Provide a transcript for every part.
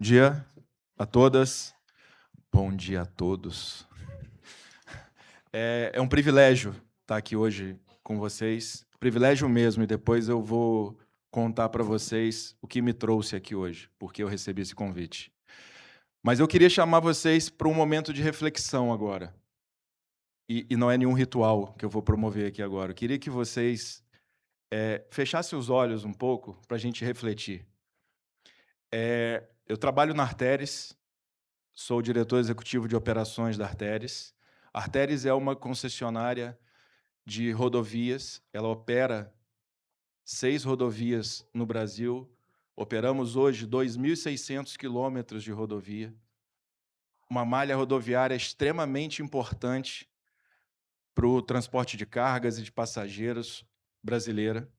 dia a todas, bom dia a todos. É um privilégio estar aqui hoje com vocês, privilégio mesmo, e depois eu vou contar para vocês o que me trouxe aqui hoje, porque eu recebi esse convite. Mas eu queria chamar vocês para um momento de reflexão agora. E não é nenhum ritual que eu vou promover aqui agora. Eu queria que vocês fechassem os olhos um pouco para a gente refletir. Eu trabalho na Arteris, sou o diretor executivo de operações da Arteris. A Arteris é uma concessionária de rodovias, ela opera 6 rodovias no Brasil, operamos hoje 2.600 quilômetros de rodovia, uma malha rodoviária extremamente importante para o transporte de cargas e de passageiros brasileira.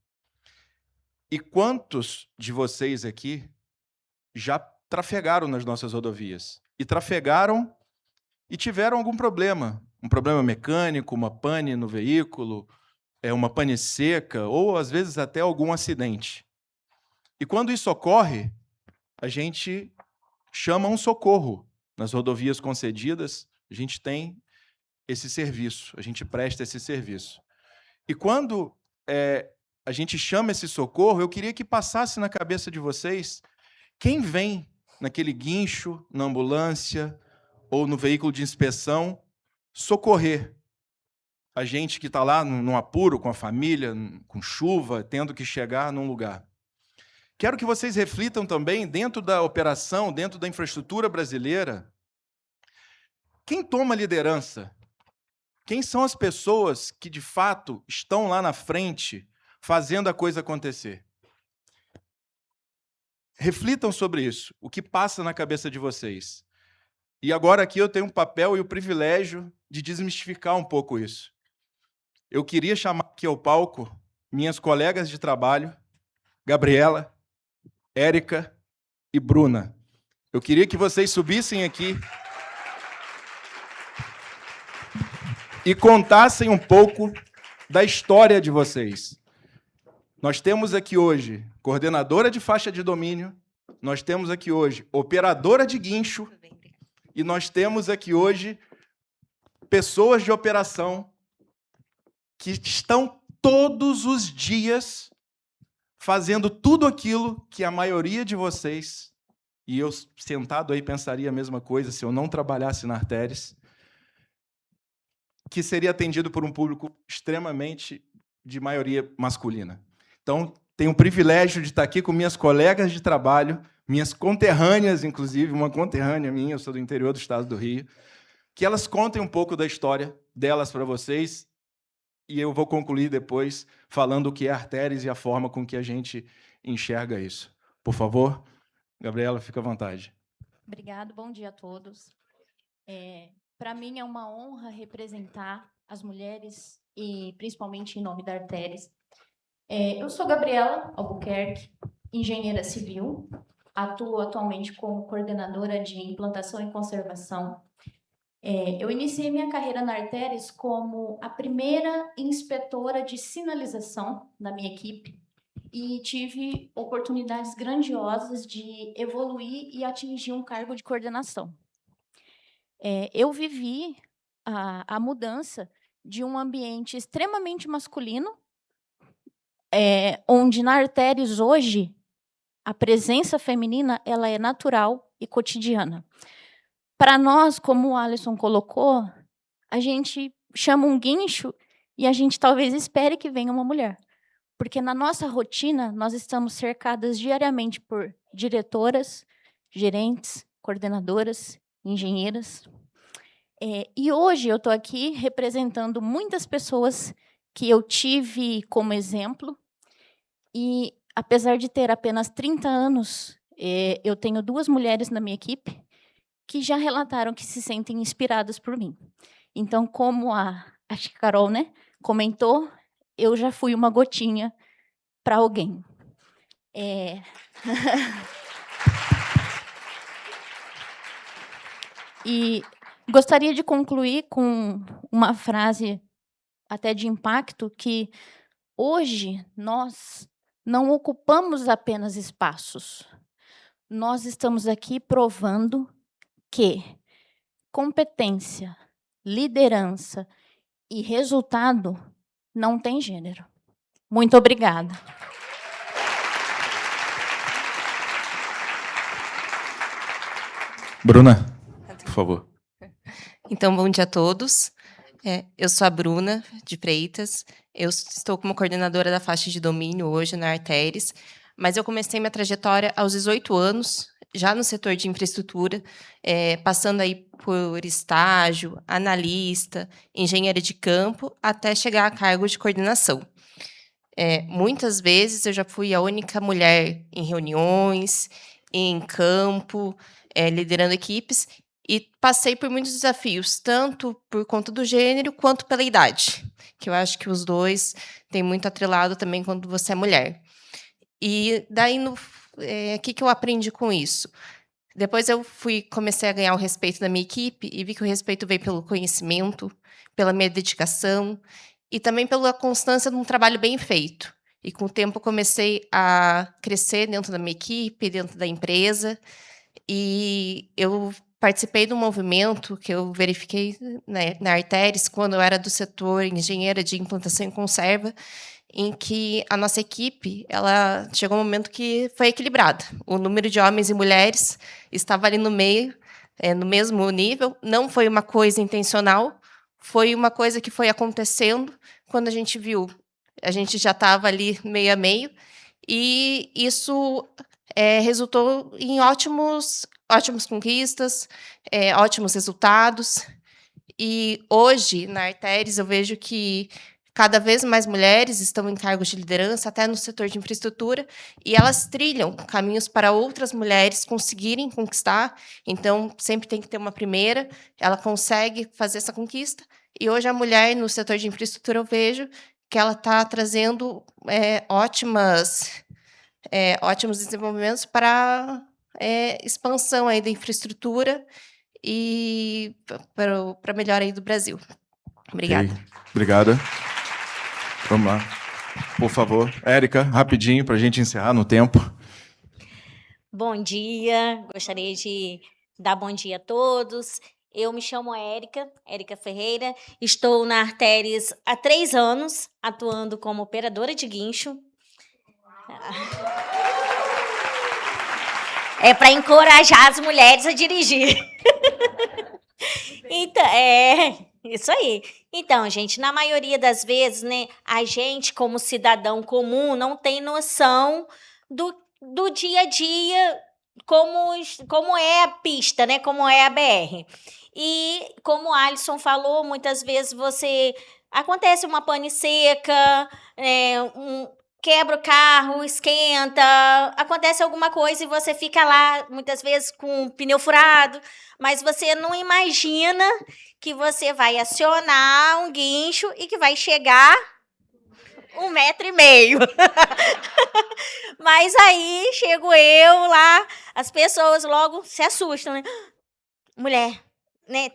E quantos de vocês aqui já trafegaram nas nossas rodovias? E trafegaram e tiveram algum problema, um problema mecânico, uma pane no veículo, uma pane seca, ou às vezes até algum acidente. E quando isso ocorre, a gente chama um socorro. Nas rodovias concedidas, a gente tem esse serviço, a gente presta esse serviço. E quando a gente chama esse socorro, eu queria que passasse na cabeça de vocês quem vem naquele guincho, na ambulância ou no veículo de inspeção socorrer a gente que está lá num apuro com a família, com chuva, tendo que chegar num lugar. Quero que vocês reflitam também, dentro da operação, dentro da infraestrutura brasileira, quem toma liderança? Quem são as pessoas que, de fato, estão lá na frente fazendo a coisa acontecer? Reflitam sobre isso, o que passa na cabeça de vocês. E agora aqui eu tenho o papel e o privilégio de desmistificar um pouco isso. Eu queria chamar aqui ao palco minhas colegas de trabalho, Gabriela, Érica e Bruna. Eu queria que vocês subissem aqui e contassem um pouco da história de vocês. Nós temos aqui hoje coordenadora de faixa de domínio, nós temos aqui hoje operadora de guincho e nós temos aqui hoje pessoas de operação que estão todos os dias fazendo tudo aquilo que a maioria de vocês, e eu sentado aí pensaria a mesma coisa se eu não trabalhasse na Arteris, que seria atendido por um público extremamente de maioria masculina. Então, tenho o privilégio de estar aqui com minhas colegas de trabalho, minhas conterrâneas, inclusive, uma conterrânea minha, eu sou do interior do estado do Rio, que elas contem um pouco da história delas para vocês, e eu vou concluir depois falando o que é Arteris e a forma com que a gente enxerga isso. Por favor, Gabriela, fica à vontade. Obrigada, bom dia a todos. Para mim é uma honra representar as mulheres e principalmente em nome da Arteris. Eu sou Gabriela Albuquerque, engenheira civil, atuo atualmente como coordenadora de implantação e conservação. Eu iniciei minha carreira na Arteris como a primeira inspetora de sinalização da minha equipe e tive oportunidades grandiosas de evoluir e atingir um cargo de coordenação. Eu vivi a mudança de um ambiente extremamente masculino, onde na Arteris hoje a presença feminina ela é natural e cotidiana. Para nós, como o Alisson colocou, a gente chama um guincho e a gente talvez espere que venha uma mulher. Porque na nossa rotina, nós estamos cercadas diariamente por diretoras, gerentes, coordenadoras, engenheiras. E hoje eu estou aqui representando muitas pessoas que eu tive como exemplo. E, apesar de ter apenas 30 anos, eu tenho 2 mulheres na minha equipe que já relataram que se sentem inspiradas por mim. Então, como acho que a Carol, né, comentou, eu já fui uma gotinha para alguém. E gostaria de concluir com uma frase até de impacto, que hoje nós não ocupamos apenas espaços, nós estamos aqui provando que competência, liderança e resultado não tem gênero. Muito obrigada. Bruna, por favor. Então, bom dia a todos. Eu sou a Bruna de Freitas. Eu estou como coordenadora da faixa de domínio hoje na Arteris, mas eu comecei minha trajetória aos 18 anos, já no setor de infraestrutura, passando aí por estágio, analista, engenheira de campo, até chegar a cargo de coordenação. Muitas vezes eu já fui a única mulher em reuniões, em campo, liderando equipes, e passei por muitos desafios, tanto por conta do gênero quanto pela idade, que eu acho que os dois têm muito atrelado também quando você é mulher. E daí, que eu aprendi com isso? Depois eu comecei a ganhar o respeito da minha equipe e vi que o respeito veio pelo conhecimento, pela minha dedicação e também pela constância de um trabalho bem feito. E com o tempo eu comecei a crescer dentro da minha equipe, dentro da empresa, e eu participei de um movimento que eu verifiquei, né, na Arteris, quando eu era do setor engenheira de implantação e conserva, em que a nossa equipe, ela chegou um momento que foi equilibrada. O número de homens e mulheres estava ali no meio, no mesmo nível. Não foi uma coisa intencional, foi uma coisa que foi acontecendo quando a gente viu. A gente já estava ali meio a meio, e isso resultou em ótimas conquistas, ótimos resultados. E hoje, na Arteris, eu vejo que cada vez mais mulheres estão em cargos de liderança, até no setor de infraestrutura, e elas trilham caminhos para outras mulheres conseguirem conquistar. Então, sempre tem que ter uma primeira, ela consegue fazer essa conquista. E hoje a mulher no setor de infraestrutura, eu vejo que ela está trazendo ótimos desenvolvimentos para expansão aí da infraestrutura e para melhor aí do Brasil. Obrigada. Okay. Obrigada. Vamos lá. Por favor, Érica, rapidinho, para a gente encerrar no tempo. Bom dia, gostaria de dar bom dia a todos. Eu me chamo Érica Ferreira, estou na Arteris há 3 anos, atuando como operadora de guincho. É para encorajar as mulheres a dirigir. Então, isso aí. Então, gente, na maioria das vezes, né, a gente, como cidadão comum, não tem noção do dia a dia, como é a pista, né, como é a BR. E, como o Alisson falou, muitas vezes acontece uma pane seca, quebra o carro, esquenta, acontece alguma coisa e você fica lá, muitas vezes, com o pneu furado, mas você não imagina que você vai acionar um guincho e que vai chegar 1,5 metro. Mas aí, chego eu lá, as pessoas logo se assustam, né? Mulher, né?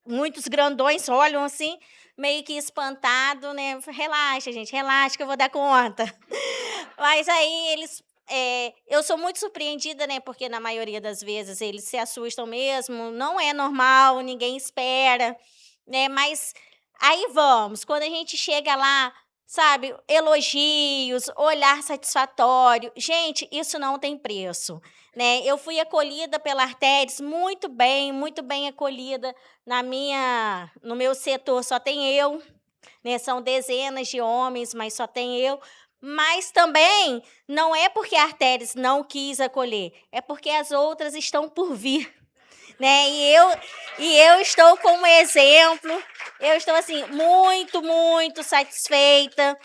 Muitos grandões olham assim, meio que espantado, né? Relaxa, gente, relaxa que eu vou dar conta. Mas aí eu sou muito surpreendida, né? Porque na maioria das vezes eles se assustam mesmo, não é normal, ninguém espera, né? Mas aí vamos, quando a gente chega lá, sabe, elogios, olhar satisfatório, gente, isso não tem preço, né? Eu fui acolhida pela Arteris muito bem acolhida. No meu setor só tem eu, né? São dezenas de homens, mas só tem eu. Mas também não é porque a Arteris não quis acolher, é porque as outras estão por vir, né? E eu estou como exemplo, eu estou assim muito satisfeita.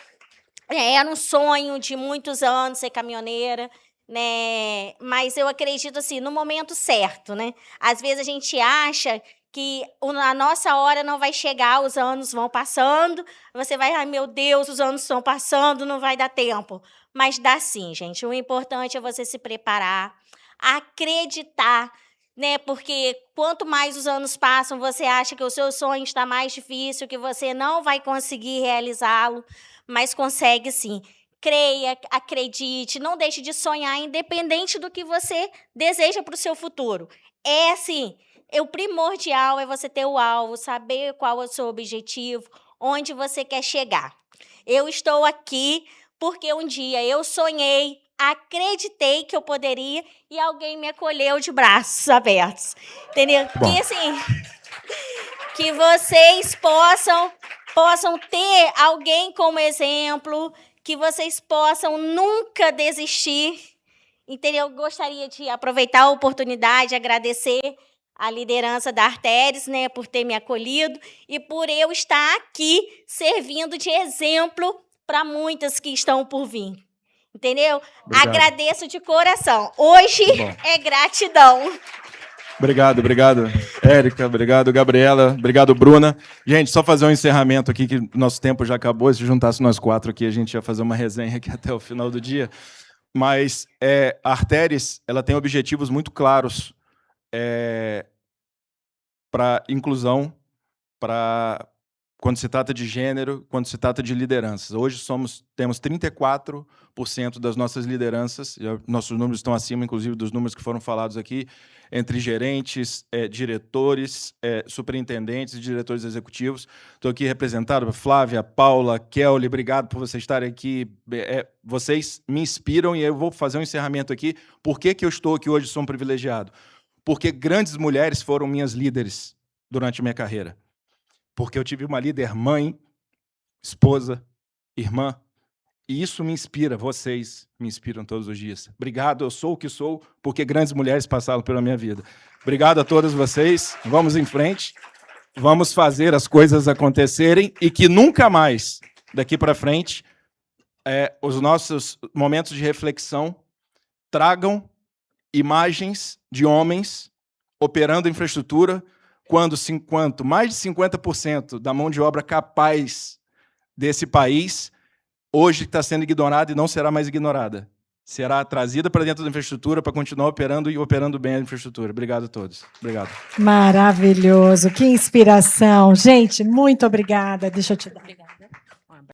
Era um sonho de muitos anos ser caminhoneira, né? Mas eu acredito assim, no momento certo, né? Às vezes a gente acha que a nossa hora não vai chegar, os anos vão passando, você vai, ai meu Deus, os anos estão passando, não vai dar tempo. Mas dá sim, gente. O importante é você se preparar, acreditar, né? Porque quanto mais os anos passam, você acha que o seu sonho está mais difícil, que você não vai conseguir realizá-lo, mas consegue sim. creia, acredite, não deixe de sonhar, independente do que você deseja para o seu futuro. É assim, o primordial é você ter o alvo, saber qual é o seu objetivo, onde você quer chegar. Eu estou aqui porque um dia eu sonhei, acreditei que eu poderia e alguém me acolheu de braços abertos. Entendeu? Bom. Que assim, que vocês possam ter alguém como exemplo, que vocês possam nunca desistir. Entendeu? Eu gostaria de aproveitar a oportunidade, agradecer a liderança da Arteris, né, por ter me acolhido e por eu estar aqui servindo de exemplo para muitas que estão por vir. Entendeu? Obrigado. Agradeço de coração. Hoje é gratidão. Obrigado, Érica, obrigado, Gabriela, obrigado, Bruna. Gente, só fazer um encerramento aqui, que nosso tempo já acabou. Se juntasse nós 4 aqui, a gente ia fazer uma resenha aqui até o final do dia. Mas a Arteris, ela tem objetivos muito claros para inclusão, para quando se trata de gênero, quando se trata de lideranças. Hoje temos 34% das nossas lideranças, nossos números estão acima, inclusive, dos números que foram falados aqui, entre gerentes, diretores, superintendentes e diretores executivos. Estou aqui representado por Flávia, Paula, Kelly, obrigado por vocês estarem aqui. Vocês me inspiram e eu vou fazer um encerramento aqui. Por que eu estou aqui hoje e sou um privilegiado? Porque grandes mulheres foram minhas líderes durante a minha carreira. Porque eu tive uma líder mãe, esposa, irmã, e isso me inspira, vocês me inspiram todos os dias. Obrigado, eu sou o que sou, porque grandes mulheres passaram pela minha vida. Obrigado a todos vocês, vamos em frente, vamos fazer as coisas acontecerem e que nunca mais, daqui para frente, os nossos momentos de reflexão tragam imagens de homens operando infraestrutura, quando mais de 50% da mão de obra capaz desse país hoje está sendo ignorada e não será mais ignorada. Será trazida para dentro da infraestrutura para continuar operando e operando bem a infraestrutura. Obrigado a todos. Obrigado. Maravilhoso, que inspiração. Gente, muito obrigada. Deixa eu te dar.